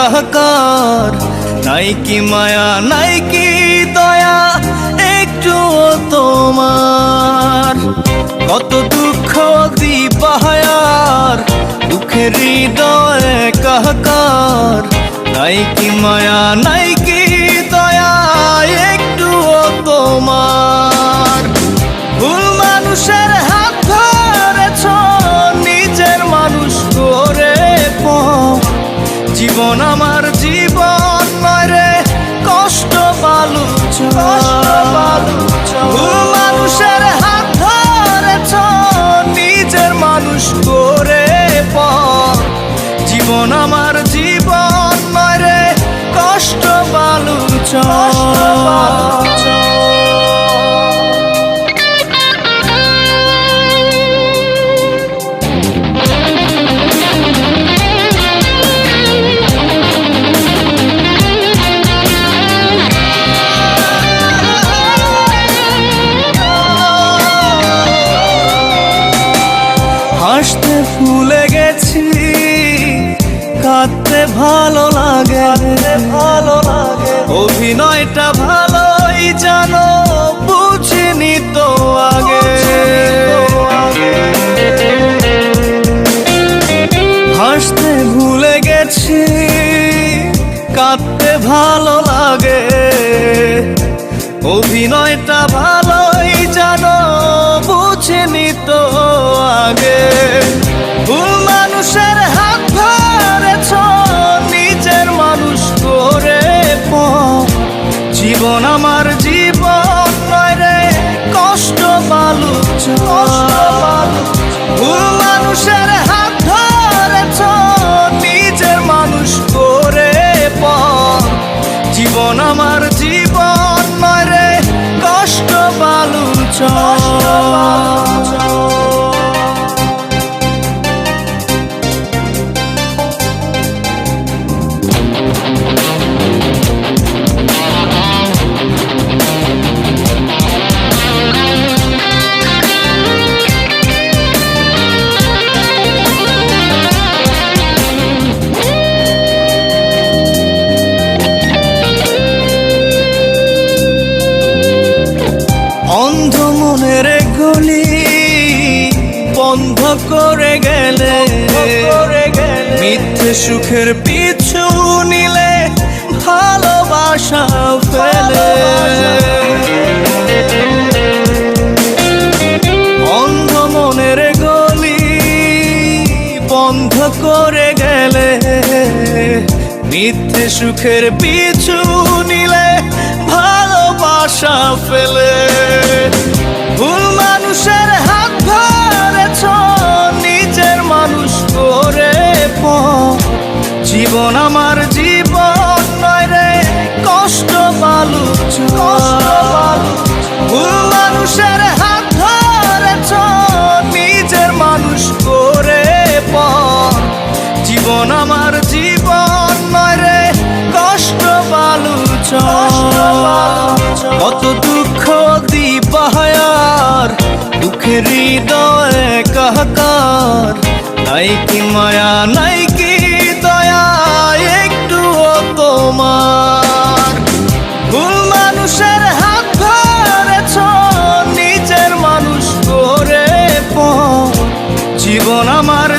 একাকার। নাই কি মায়া নাই কি দয়া একটুও তোমার। কত দুঃখ দিবাহার দুঃখের হৃদয় একাকার। নাই কি মায়া নাই কি দয়া একটুও তোমার। ভুল মানুষের হাত ধরেছ নিজের মানুষ করে জীবন আমার জীবন নয় রে কষ্ট বালুচ। ভুল মানুষের হাত ধরেছ নিজের মানুষ করে জীবন আমার জীবন নয় রে কষ্ট বালুচ। হাসতে ভুলে গেছি কাঁদতে ভালো লাগে, অভিনয়টা ভালোই জানো বুঝিনি তো আগে। হাসতে ভুলে গেছি কাঁদতে ভালো লাগে, অভিনয়টা ভালোই জানো বুঝিনি তো আগে। ভুল মানুষের হাত ধরেছ নিজের মানুষ করে জীবন আমার জীবন নয় রে কষ্ট বালুচ। ভুল মানুষের হাত ধরেছ নিজের মানুষ করে জীবন আমার জীবন নয় রে কষ্ট বালুচ। অন্ধ মনের গলি বন্ধ করে গেলে, মিথ্যে সুখের পিছু নিলে ভালোবাসা ফেলে। অন্ধ মনের গলি বন্ধ করে গেলে, মিথ্যে সুখের পিছু নিলে ভালোবাসা ফেলে। ভুল মানুষের হাত ধরেছ নিজের মানুষ করে জীবন আমার জীবন নয় রে কষ্ট বালুচ। ভুল মানুষের হাত ধরেছ নিজের মানুষ করে জীবন আমার জীবন নয় রে কষ্ট বালুচ। কত দুঃখ দিবাহার দুঃখের হৃদয় একাকার। নাই কি মায়া নাই কি দয়া একটুও তোমার। ভুল মানুষের হাত ধরেছ নিজের মানুষ করে জীবন আমার